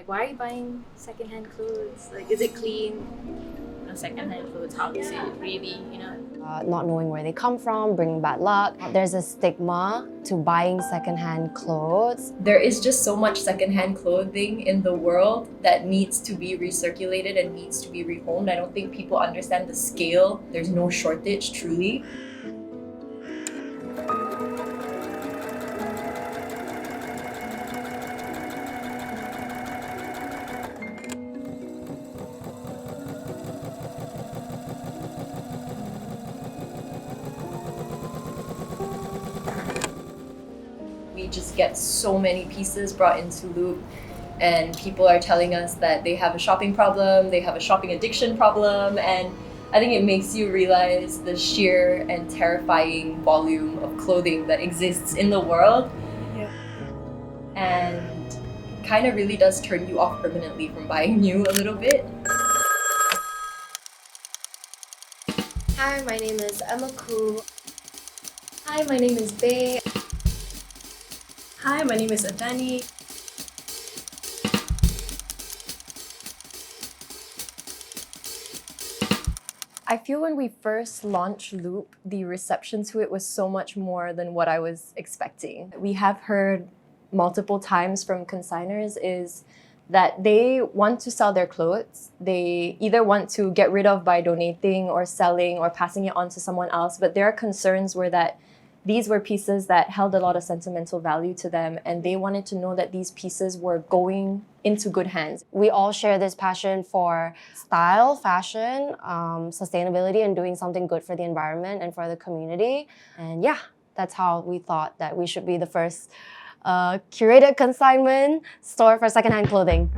Like, why are you buying secondhand clothes? Like, is it clean? Secondhand clothes, how is it really, Not knowing where they come from, bringing bad luck. There's a stigma to buying secondhand clothes. There is just so much secondhand clothing in the world that needs to be recirculated and needs to be rehomed. I don't think people understand the scale. There's no shortage, truly. We just get so many pieces brought into Loop, and people are telling us that they have a shopping problem, they have a shopping addiction problem, and I think it makes you realize the sheer and terrifying volume of clothing that exists in the world. Yeah. And kind of really does turn you off permanently from buying new a little bit. Hi, my name is Khoo. Hi, my name is Bay. Hi, my name is Adani. I feel when we first launched Loop, the reception to it was so much more than what I was expecting. We have heard multiple times from consigners is that they want to sell their clothes. They either want to get rid of by donating or selling or passing it on to someone else, but their concerns were that these were pieces that held a lot of sentimental value to them, and they wanted to know that these pieces were going into good hands. We all share this passion for style, fashion, sustainability, and doing something good for the environment and for the community. And yeah, that's how we thought that we should be the first curated consignment store for secondhand clothing.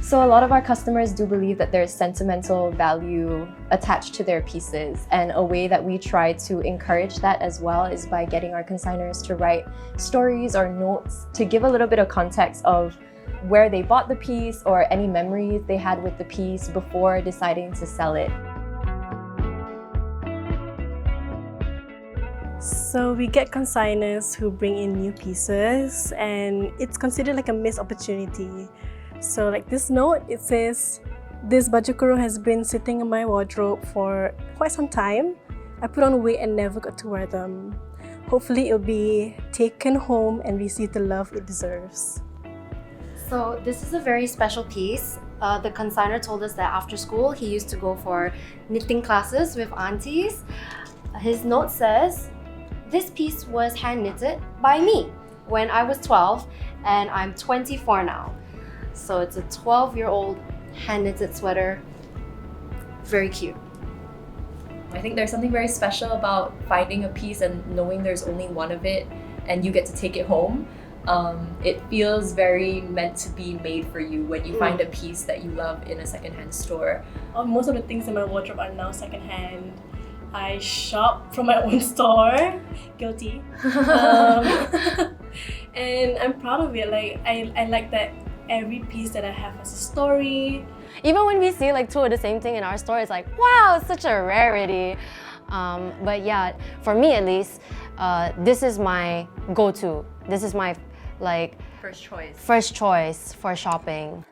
So a lot of our customers do believe that there's sentimental value attached to their pieces, and a way that we try to encourage that as well is by getting our consigners to write stories or notes to give a little bit of context of where they bought the piece or any memories they had with the piece before deciding to sell it. So we get consigners who bring in new pieces, and it's considered like a missed opportunity. So like this note, it says, "This baju kurung has been sitting in my wardrobe for quite some time. I put on weight and never got to wear them. Hopefully it'll be taken home and receive the love it deserves." So this is a very special piece. The consignor told us that after school, he used to go for knitting classes with aunties. His note says, "This piece was hand knitted by me when I was 12 and I'm 24 now." So it's a 12-year-old hand-knitted sweater. Very cute. I think there's something very special about finding a piece and knowing there's only one of it and you get to take it home. It feels very meant to be made for you when you find a piece that you love in a secondhand store. Most of the things in my wardrobe are now secondhand. I shop from my own store. Guilty. And I'm proud of it. Like I like that every piece that I have has a story. Even when we see like two of the same thing in our store, it's like, wow, it's such a rarity. But yeah, for me at least, this is my go-to. This is my first choice for shopping.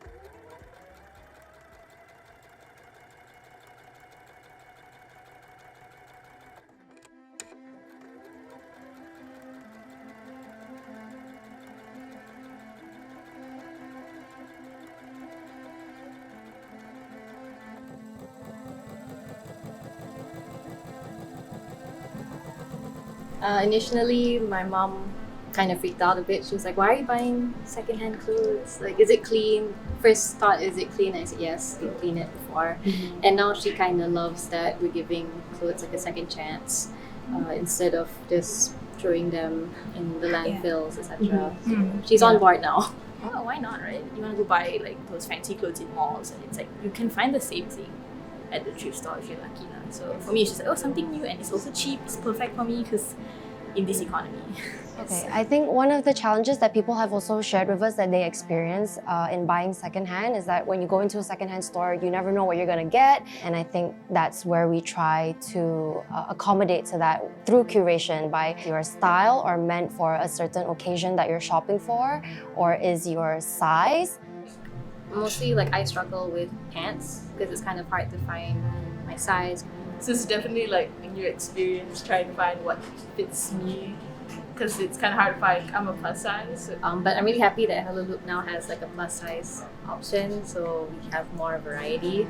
Initially, my mom kind of freaked out a bit. She was like, "Why are you buying secondhand clothes? Like, is it clean?" First thought, is it clean? I said, yes, we cleaned it before. And now she kind of loves that we're giving clothes like a second chance instead of just throwing them in the landfills, etc. So she's on board now. Oh, why not, right? You want to go buy like those fancy clothes in malls, and it's like you can find the same thing at the thrift store if you're lucky. So for me, it's just like, oh, something new, and it's also cheap. It's perfect for me because in this economy. Okay, I think one of the challenges that people have also shared with us that they experience in buying secondhand is that when you go into a secondhand store, you never know what you're gonna get. And I think that's where we try to accommodate to that through curation by your style or meant for a certain occasion that you're shopping for, or is your size. Mostly like I struggle with pants because it's kind of hard to find my size. So it's definitely like a new experience trying to find what fits me, because it's kind of hard to find. I'm a plus size. So But I'm really happy that Hello Loop now has like a plus size option, so we have more variety.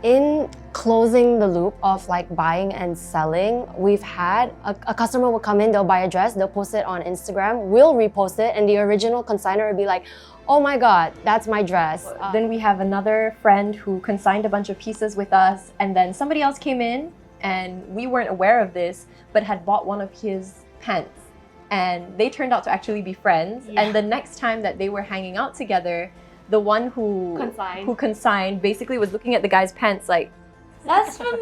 In closing the loop of like buying and selling, we've had a customer will come in, they'll buy a dress, they'll post it on Instagram, we'll repost it, and the original consignor will be like, oh my god, that's my dress. Then we have another friend who consigned a bunch of pieces with us, and then somebody else came in and we weren't aware of this, but had bought one of his pants. And they turned out to actually be friends. Yeah. And the next time that they were hanging out together, the one who consigned basically was looking at the guy's pants like, That's familiar.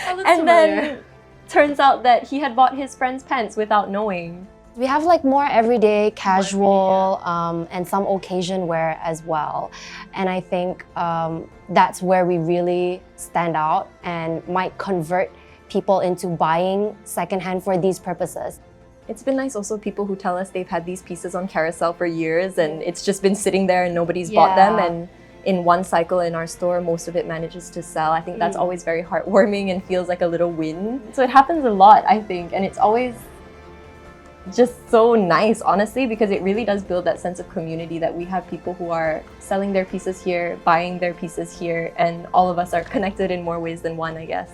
That looks and familiar. then turns out that he had bought his friend's pants without knowing. We have like more everyday, casual, and some occasion wear as well. And I think that's where we really stand out and might convert people into buying secondhand for these purposes. It's been nice also people who tell us they've had these pieces on carousel for years and it's just been sitting there and nobody's bought them, and in one cycle in our store most of it manages to sell. I think that's always very heartwarming and feels like a little win. So it happens a lot, I think, and it's always just so nice, honestly, because it really does build that sense of community that we have people who are selling their pieces here, buying their pieces here, and all of us are connected in more ways than one, I guess.